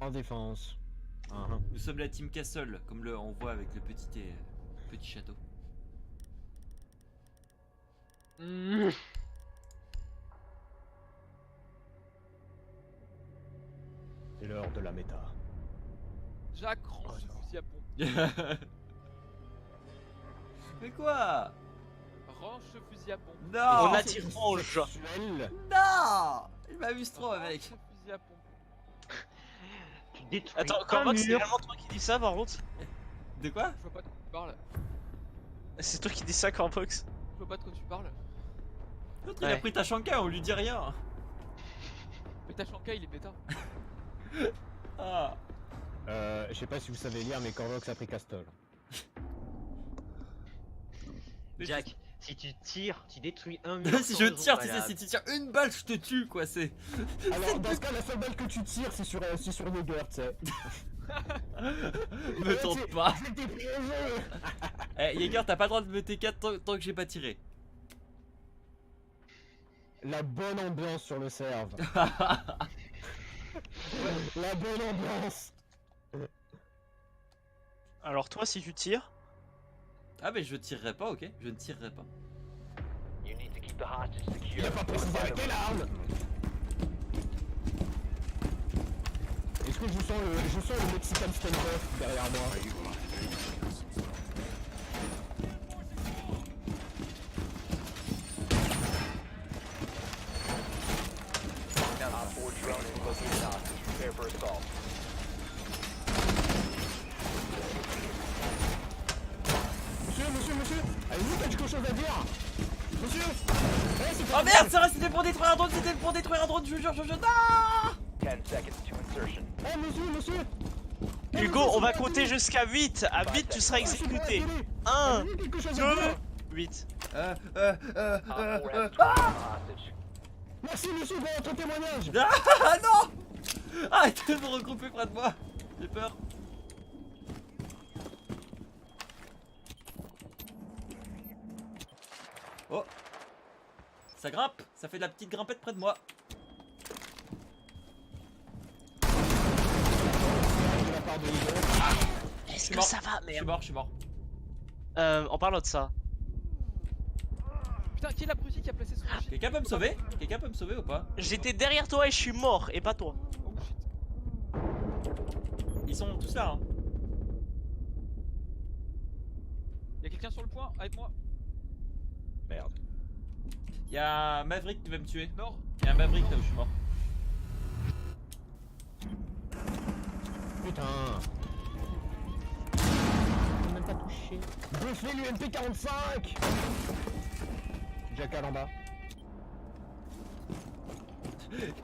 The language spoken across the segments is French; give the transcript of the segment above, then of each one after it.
En défense. Nous sommes la team Castle, comme on voit avec le petit château. C'est l'heure de la méta. Jacques, range ce fusil à pompe. Mais quoi? Range ce fusil à pompe. Non. On a dit range. Non. Il m'amuse trop Range avec. ce fusil à pompe. Tu détruis Attends, un Corvox, c'est mur. vraiment toi qui dis ça par contre? De quoi? Je vois pas de quoi tu parles. C'est toi qui dis ça, Corvox? Je vois pas de quoi tu parles. L'autre il a pris ta Shanka, on lui dit rien. Mais ta Shanka il est bêta. Ah. Je sais pas si vous savez lire, mais Corvox a pris Castle. Jack, si tu tires, tu détruis un mur. Si sans je raison tire, tu sais, valable. si tu tires une balle, je te tue quoi, c'est. Alors, dans ce cas, la seule balle que tu tires, c'est sur Yeager, tu sais. Me tente pas. C'était piégé. Eh, Yeager, t'as pas le droit de me T4 tant que j'ai pas tiré. La bonne ambiance sur le serve. La bonne ambiance. Alors toi, si tu tires... Ah, mais je tirerai pas, ok? Je ne tirerai pas. You need to keep the hostage secure. Il a pas précisé avec quelle arme. Est-ce que je sens le Mexican standoff derrière moi? Op 4 drone is located hostage. Prepare for assault. Monsieur, avez-vous quelque chose à dire? Monsieur. Oh merde, c'est vrai, c'était pour détruire un drone, c'était pour détruire un drone, je vous jure, non. 10 seconds to insertion. Oh monsieur. Hugo, on va compter jusqu'à 8. À 8, tu seras exécuté. 1, 2, 8. Op 4 has taken the hostage. Merci monsieur pour votre témoignage. Ah non. Arrêtez de me regrouper près de moi. J'ai peur. Oh. Ça grimpe, ça fait de la petite grimpette près de moi. Est-ce que mort. ça va, Je suis merde? mort, je suis mort. En parlant de ça, Putain, qui est l'abruti qui a placé son shit? Quelqu'un peut me sauver? Quelqu'un peut me sauver ou pas? j'étais derrière toi et je suis mort, et pas toi. Oh shit. Ils sont tous là, hein. Y'a quelqu'un sur le point avec moi? Merde. Y'a Maverick qui va me tuer. Nord. Y'a un Maverick là où je suis mort. Putain. Il m'a même pas touché. Buffez l'UMP45. Jackal en bas.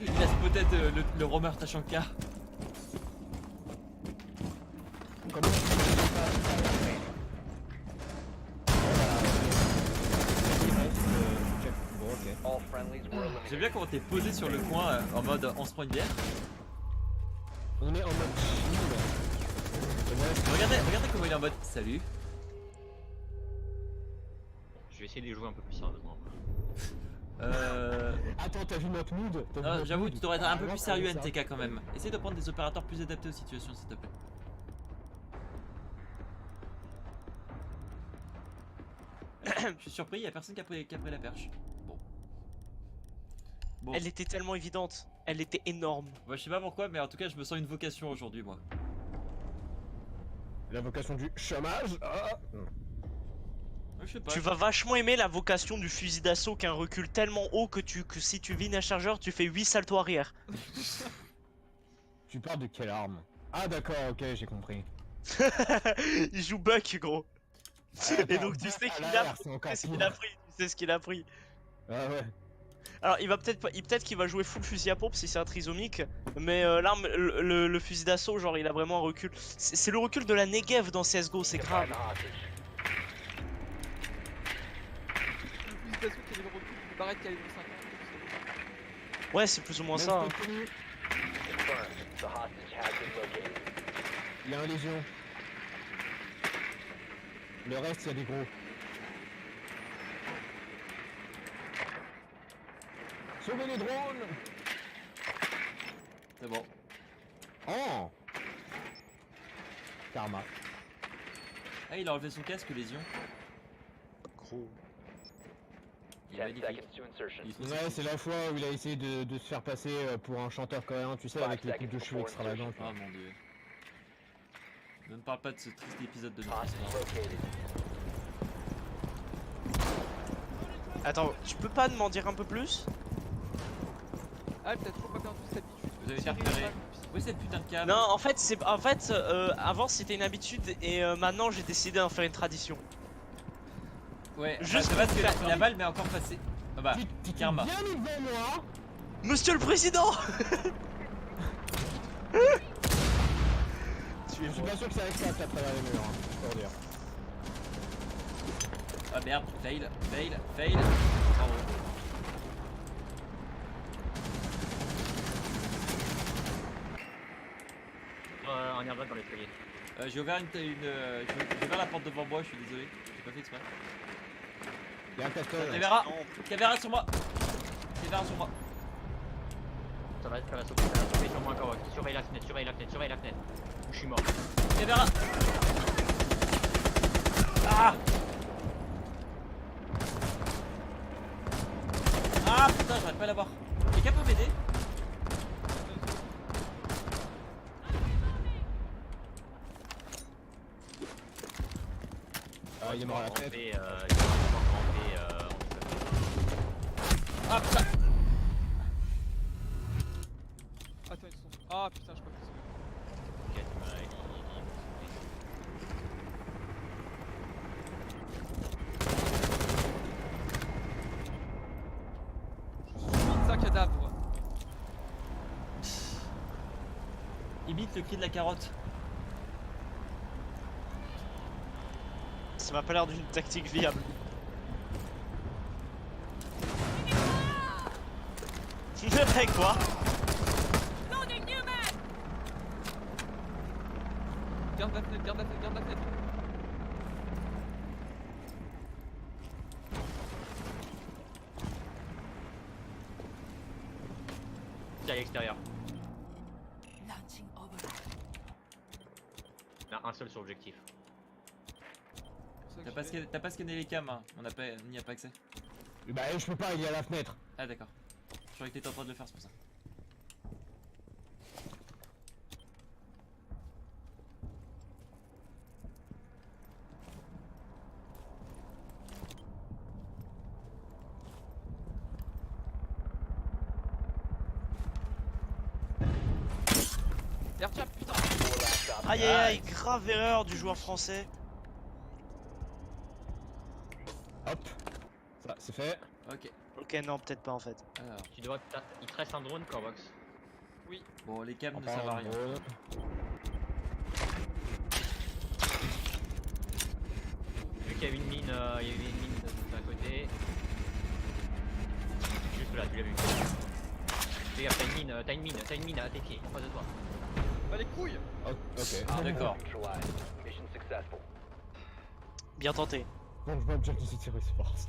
Il a peut-être le roamer Tachanka. Comment Bon, ok. All friendlies were eliminated. J'aime bien comment t'es posé sur le coin en mode on se prend une bière. On est en mode chill. Regardez comment il est en mode salut. Je vais essayer de les jouer un peu plus sérieusement. Attends, t'as vu notre mood? Non, j'avoue, tu devrais être un peu plus sérieux NTK quand même. Essaye de prendre des opérateurs plus adaptés aux situations s'il te plaît. Je suis surpris, y'a personne qui a pris la perche. Bon. Elle était tellement évidente. Elle était énorme. Moi je sais pas pourquoi, mais en tout cas je me sens une vocation aujourd'hui moi. L'invocation du chômage. Ah. Je sais pas. Tu vas vachement aimer la vocation du fusil d'assaut qui a un recul tellement haut que si tu vides un chargeur, tu fais 8 saltos arrière. Tu parles de quelle arme? Ah d'accord, ok, j'ai compris. Il joue Buck, gros. Et donc tu sais qu'il a pris. C'est encore Tu sais ce qu'il pire. a pris. Tu sais ce qu'il a pris. Ah ouais. Alors il va peut-être qu'il va jouer full fusil à pompe si c'est un trisomique, mais l'arme, le fusil d'assaut, genre il a vraiment un recul. C'est le recul de la Negev dans CSGO, c'est grave. Find the hostage. Le fusil d'assaut qui est le recul d'une barrette calibre 50. Ouais, c'est plus ou moins ça. Hein. Confirmed. The hostage has been located. Il y a un légion. Le reste, il y a des gros. Sauvez les drones. C'est bon. Oh. Karma. Ah, il a enlevé son casque, lésion. Gros. Il est 10 magnifique. seconds to insertion. Il est trop Ouais, sexy. c'est la fois où il a essayé de se faire passer pour un chanteur coréen, tu sais, avec les coupes de cheveux extravagantes. Oh mon dieu. Ne me parle pas de ce triste épisode de notre Hostage histoire. located. Attends, tu peux pas m'en dire un peu plus? Ah, t'as toujours pas perdu cette habitude. Vous avez été Tirer repéré. mal. Où est cette putain de câble? Non, en fait, avant c'était une habitude et maintenant j'ai décidé d'en faire une tradition. Ouais, Juste juste parce que pour faire- la balle m'est encore passée. Ah bah, Tu karma. bien mis devant moi. Monsieur le Président! Je suis pas sûr que c'est avec ça que t'as travers les murs, hein, pour dire. Ah merde, fail, fail, fail. Bravo. En airdrop dans l'escalier. J'ai ouvert j'ai ouvert la porte devant moi, je suis désolé. J'ai pas fait exprès. Y'a un castor. Caméra! Caméra sur moi! Caméra sur moi! Ça va sauter sur moi encore. Surveille la fenêtre, surveille la fenêtre, surveille la fenêtre. Ou je suis mort. Caméra! Ah! Ah putain, j'arrive pas à l'avoir. Quelqu'un peut m'aider? Ah, il est mort à la tête. Il est mort en Ah putain! Attends, ils sont. Ah putain, je sais pas qu'ils sont. Ça cadavre. Imite le cri de la carotte. Ça m'a pas l'air d'une tactique viable. Avec quoi? Garde la fenêtre, garde la fenêtre, garde la fenêtre. C'est à l'extérieur. Il y en a un seul sur l'objectif. T'as pas scanné les cams, hein. On n'y a pas accès. Bah, je peux pas, il est à la fenêtre. Ah d'accord. Je croyais que t'étais en train de le faire, c'est pour ça. Airtrap, putain. Four last stop. Aïe aïe aïe, grave erreur du joueur français. Hop. Ça, c'est fait. Ok. Ok, non, peut-être pas en fait. Alors. Il te reste un drone, Corbox. Bon, les cams En ne servent à parlant rien. de drone. Vu qu'il y a une mine, d'un côté. Juste là, tu l'as vu. Fais gaffe, t'as une mine à tes pieds, en face de toi. Bah les couilles. Oh, ok. Ah d'accord. Neutralized. Mission successful. Bien tenté. Donc, je vois bien qu'il s'est tiré, c'est force.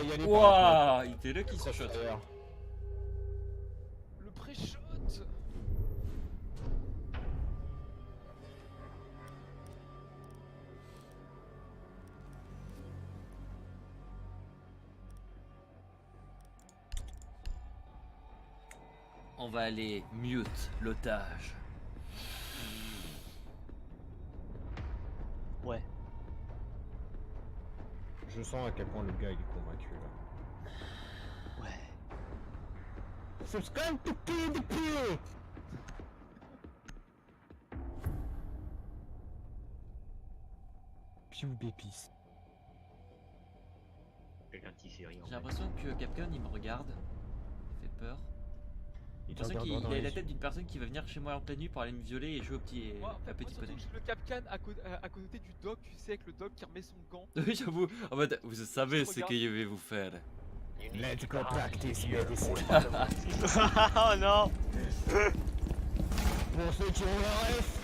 Il y a les Wouah, il était là qui se parts, shot. d'ailleurs. Le pré-shot. On va aller mute l'otage. Ouais. Je sens à quel point le gars il est convaincu là. Ouais. Subscribe to PvP! PewBPs. Quelqu'un de tissé rien. J'ai l'impression que Capcom il me regarde. Il fait peur. Il J'ai l'impression regarde qu'il dans a les la yeux. tête d'une personne qui va venir chez moi en pleine nuit pour aller me violer et jouer au petit, Moi, en fait, à petit surtout poney. que j'ai le Capcan à côté du doc, tu sais, avec le doc qui remet son gant. Oui, j'avoue. En fait, vous savez Je ce que je vais vous faire. You need Let's to go keep the practice hostage secure medicine. or the Oh non. Pour ceux qui ont la ref.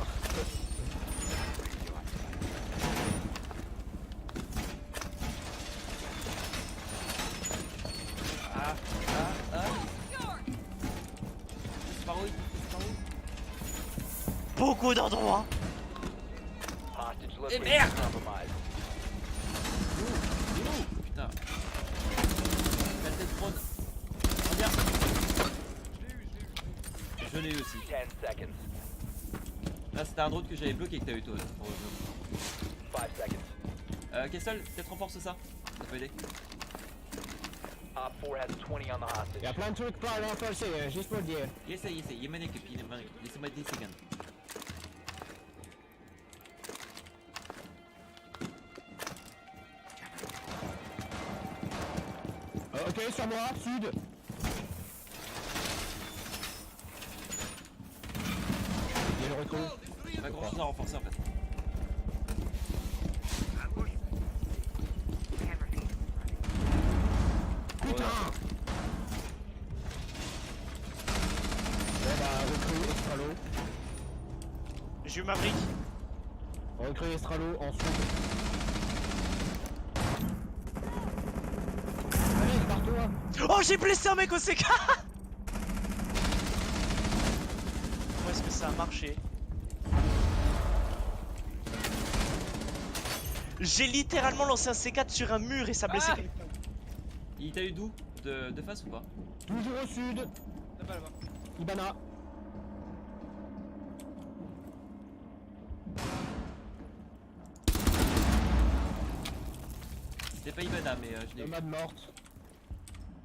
Sparouille, beaucoup d'endroits. Hostage Eh location merde. compromised. Putain. Quelle tête drone. Regarde. Je l'ai eu aussi. 10 seconds. Là c'était un drone que j'avais bloqué que t'as eu toi. 5 seconds. Kessel, peut-être renforce ça. Ça peut aider. Op 4 has 20 on the hostage. Y'a plein de trucs pas à renforcer, juste pour le dire. Essaye, yemene ekip, laissez-moi 10 secondes. Ok, sur moi, sud. Il y a le recrue. Pas grand chose à renforcer en fait. Putain. Bon bah, recrue, Estralo. J'ai eu ma brique. Recrue, Estralo, en sud. Allez, barre-toi. Oh, j'ai blessé un mec au CK. Comment est-ce que ça a marché? J'ai littéralement lancé un C4 sur un mur et ça blessait Ah. quelqu'un. Il t'a eu d'où de face ou pas? Toujours au sud. Là-bas, là-bas. Ibana. C'était pas Ibana mais je l'ai eu. Nomade morte.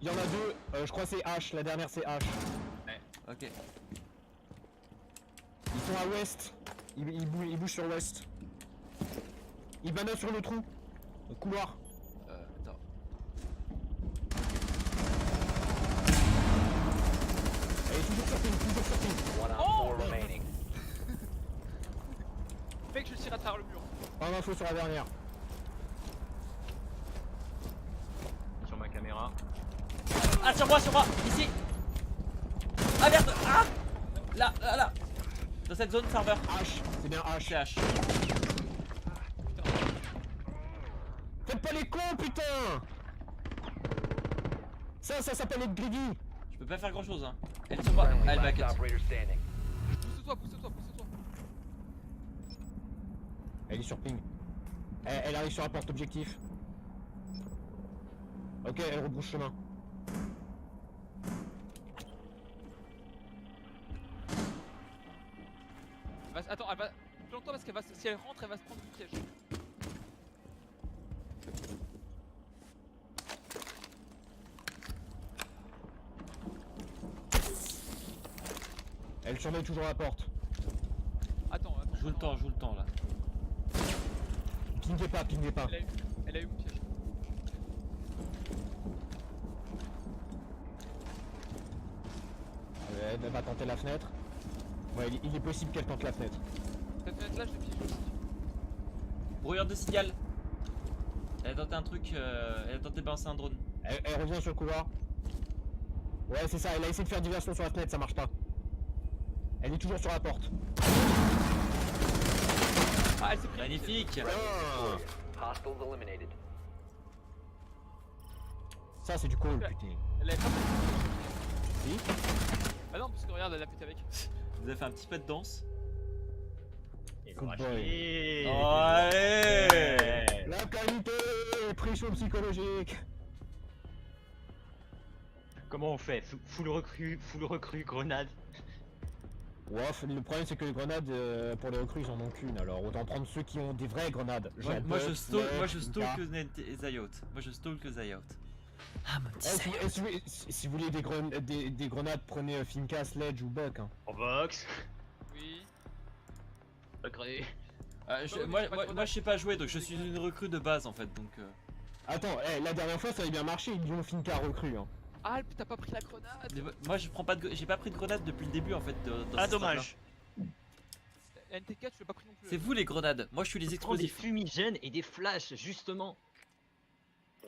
Il y en a deux, je crois que c'est H, la dernière c'est H. Ok. Ils sont à ouest. Ils bougent sur ouest. Ibana sur le trou. Au couloir. Attends. Elle est toujours sur ping, toujours sur ping. One op 4 remaining. Mec, je tire à travers le mur. Pas d'info sur la dernière. Sur ma caméra. Ah sur moi, ici. Ah merde. Ah. Là. Dans cette zone serveur. H, c'est bien H. C'est H. Faites pas les cons, putain. Ça s'appelle être greedy. Je peux pas faire grand chose hein. Elle est sur moi. Friendly Ah, elle last back. operator standing. Pousse-toi, pousse-toi, pousse-toi. Elle est sur ping. Elle arrive sur la porte objectif. Ok, elle rebrousse chemin. Attends, elle va. Plante-toi parce qu'elle va. Si elle rentre, elle va se prendre du piège. Elle surveille toujours la porte. Attends. Joue le temps là. Pingez pas. Elle a eu mon piège. Elle va tenter la fenêtre. Ouais, il est possible qu'elle tente la fenêtre. Cette fenêtre là, je l'ai piégée aussi. Brouilleur de signal. Elle a tenté un truc, elle a tenté de balancer un drone. Elle revient sur le couloir. Ouais, c'est ça, elle a essayé de faire diversion sur la fenêtre, ça marche pas. Elle est toujours sur la porte. Ah, elle s'est pris. Magnifique. Ah, Hostiles eliminated. ça c'est du call, putain. Elle avait pas pris. Si. Bah non, parce que regarde, elle a pété avec. Vous avez fait un petit peu de danse. Et Good le boy. rachier. Ouais. La qualité, pression psychologique. Comment on fait? Full recrue, grenade. Ouais, le problème c'est que les grenades, pour les recrues ils en ont qu'une, alors autant prendre ceux qui ont des vraies grenades. Moi je stalk Flak, Zayot. Moi je stalk Zayot. Ah mon petit Eh, si vous voulez des grenades, prenez Finka, Sledge ou Buck. Hein. En box. Oui. Recrue. Moi je sais pas jouer donc je suis une recrue de base en fait donc. Attends, la dernière fois ça avait bien marché, ils ont Finka recrue. Hein. Ah, t'as pas pris la grenade. Moi je prends pas de, j'ai pas pris de grenade depuis le début en fait. Dans Ah cette dommage. NTK, tu l'as pas pris non plus. C'est vous les grenades, moi je suis les Prends des explosifs. fumigènes et des flashs, justement.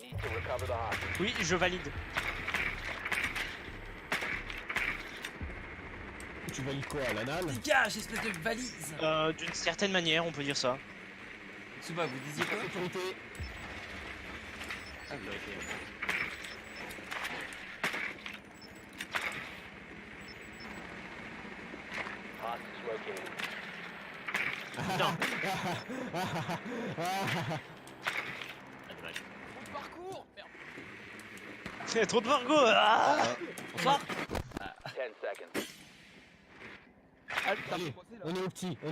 Need to recover the hostage. Oui, je valide. Tu valides quoi, l'anal? Dégage espèce de valise. D'une certaine manière, on peut dire ça. Tsuba, vous disiez quoi? Sécurité. Ah, vous l'avez fait. Hostage located. Ah, dommage. Mon parcours. Merde. Trop de Margot. Ah Bonsoir. 10 seconds. Ah, putain, Allez, coincé, là. on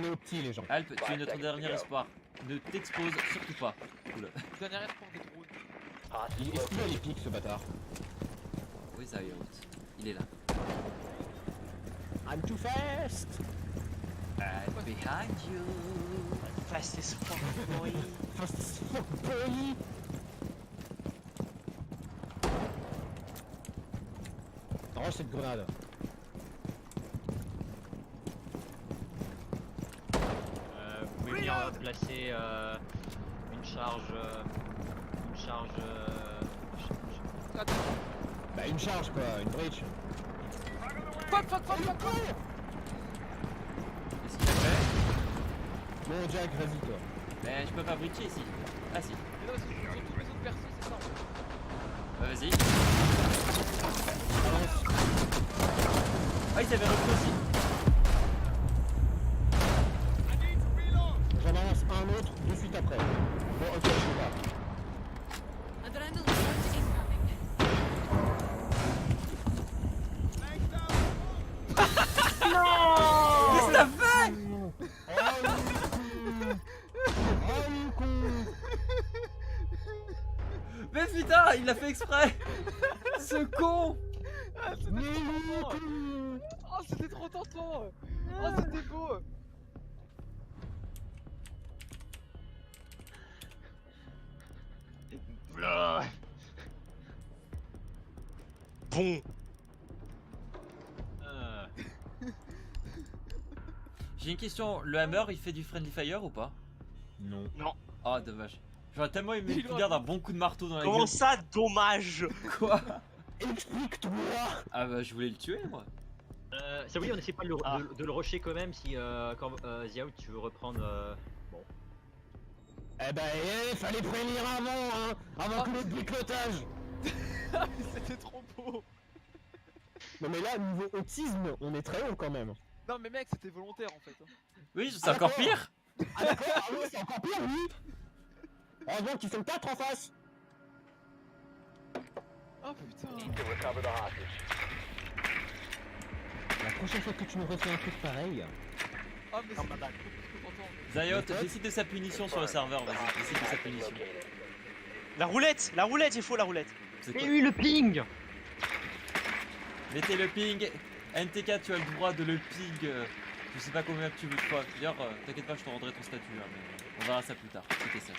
est au petit les gens. Alp, tu es notre dernier espoir. Ne t'expose surtout pas. Cool. Dernier espoir des drones. Hostage Est-ce qu'il a located. les pics ce bâtard? Oui, ça y est. Il est là. I'm too fast! Behind you. Fast as fuck, boy. Fast as fuck boy! Range cette grenade. Vous pouvez venir placer une charge. Attends. Bah une charge quoi, une breach. Fuck. Qu'est-ce qu'il a fait? Bon Jack, vas-y toi. Mais je peux pas breacher ici. Ah si. Mais non, parce que sur tous les autres persos, c'est ça. En fait. Bah vas-y. Avance. Ah, il s'avait repris aussi. J'en avance un autre de suite après. Bon ok, je sais pas. Adrenaline surge incoming. Qu'est-ce que t'as fait? Oh le con! Mais putain, il l'a fait exprès. Ce con. Ah, c'était Mais trop le tentant. con! Oh, c'était trop tentant. Oh, c'était beau. Bon. J'ai une question. Le hammer, il fait du friendly fire ou pas? Non. Oh, dommage. J'aurais tellement aimé Il le finir d'un bon coup de marteau dans la Comment gueule. ça, dommage? Quoi? Explique-toi! Ah bah je voulais le tuer moi. Ça oui, on essaie pas de le, Ah. de le rusher quand même si quand Ziao tu veux reprendre. Bon. Eh ben, fallait prévenir avant, hein! Avant tout le bricotage! Ah, mais c'était trop beau. Non mais là, niveau autisme, on est très haut quand même. Non, mais mec, c'était volontaire en fait. Oui, c'est encore d'accord. pire. Ah d'accord, ah oui, c'est encore pire, oui! Heureusement qu'ils sont 4 en face! Oh putain. Need to recover the hostage. La prochaine fois que tu nous refais un truc pareil... Ah, mais c'est beaucoup plus content. Zayot, décide de sa punition sur le serveur, vas-y, décide de sa Hostage punition. located. La roulette, il faut la roulette. C'est Et quoi? oui, le ping. Mettez le ping. NTK, tu as le droit de le ping. Je sais pas combien tu veux de fois. D'ailleurs, t'inquiète pas, je te rendrai ton statut, hein, mais on verra ça plus tard. C'était ça.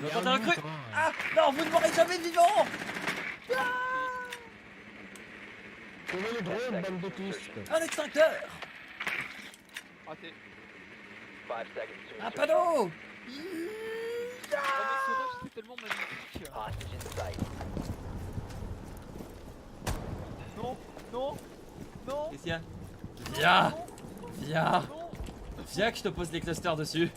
Donc, on a recru. Ah non, vous ne mourrez jamais vivant. Trouvez le drone, bande d'autistes! Un extincteur. Raté. 5 seconds to Un insertion. panneau. Oh, mais ce rush, c'était tellement magnifique. Hostage in sight. Non, non, non. Qu'est-ce qu'il y a? Viens. Non, Viens. non. Viens que je te pose les clusters dessus.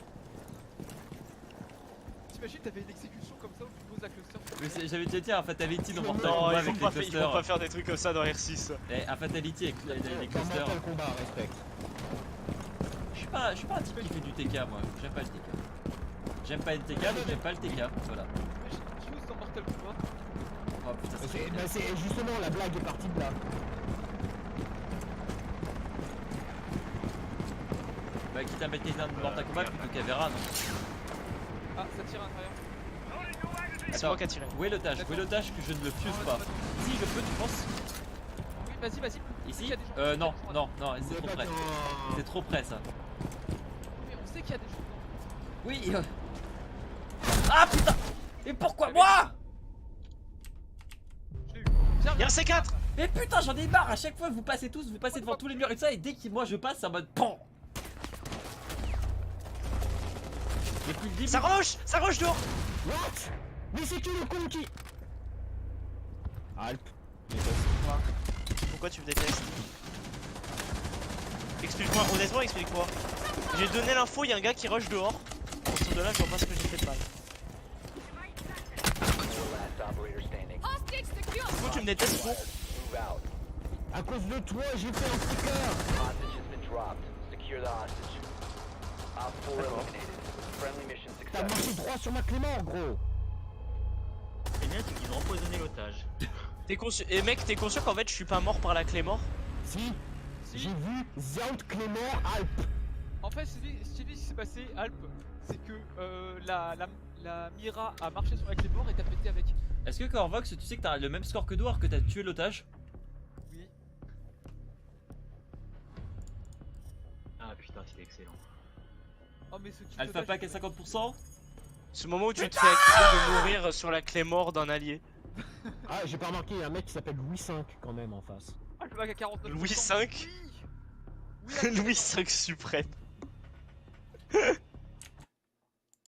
T'imagines, t'avais une exécution comme ça où tu poses la cluster. Oui, j'avais déjà dit un fatality dans Mortal Non, Kombat il avec faut les pas clusters. faire des trucs comme ça dans R6. Et un fatality avec les Dans clusters. Mortal Kombat, respecte. Je suis pas un type qui fait du TK moi, j'aime pas le TK. J'aime pas le TK donc j'aime pas le TK, voilà. Je suis dans Mortal Kombat. Oh putain c'est Bah c'est justement la blague est partie de là. Bah quitte à mettre les armes de Mortal Kombat plutôt qu'à Vera non. Ah, ça tire à l'intérieur. C'est moi qui a tiré. Où est l'otage? Où est l'otage que je ne le fuse pas? Si je peux tu penses? Oui, vas-y. Ici? Il y a des gens. Non, c'est trop près. C'est trop près ça. Mais on sait qu'il y a des gens. Oui Ah putain! Et pourquoi moi? Je l'ai eu. Viens, Y'a un C4. Mais putain j'en ai marre, à chaque fois vous passez devant tous les murs et tout ça et dès que moi je passe c'est en mode PAN. Depuis le début. Ça rush dehors. What? Mais c'est qui le con qui... Alp. Pourquoi tu me détestes? Explique-moi, honnêtement explique-moi. J'ai donné l'info, y'a un gars qui rush dehors. Pour ce de là, je vois pas ce que j'ai fait de mal. Four last operator standing. Hostage secure. Pourquoi tu me détestes pour? Move out. À cause de toi, j'ai fait un sticker. Hostage has been dropped. secure the hostage. Op 4 eliminated. Friendly mission T'as successful. marché droit sur ma Clément, gros. C'est bien, c'est qu'ils ont empoisonné l'otage. Et mec, t'es conscient qu'en fait je suis pas mort par la clé mort? Si, Si. j'ai vu Zount Clément Alpes. En fait, ce qui s'est passé, Alp, c'est que la Mira a marché sur la clé mort et t'as pété avec. Est-ce que Corvox, tu sais que t'as le même score que Douar, que t'as tué l'otage? Oui. Ah putain, c'est excellent. Oh, mais ce qui Alpha Pack à 50%? Ce moment où tu te fais accuser de mourir sur la clé mort d'un allié. Ah, j'ai pas remarqué, il y a un mec qui s'appelle Louis V quand même en face. Ah, le bac à 49%. Louis V? Oui. Oui, Louis V suprême.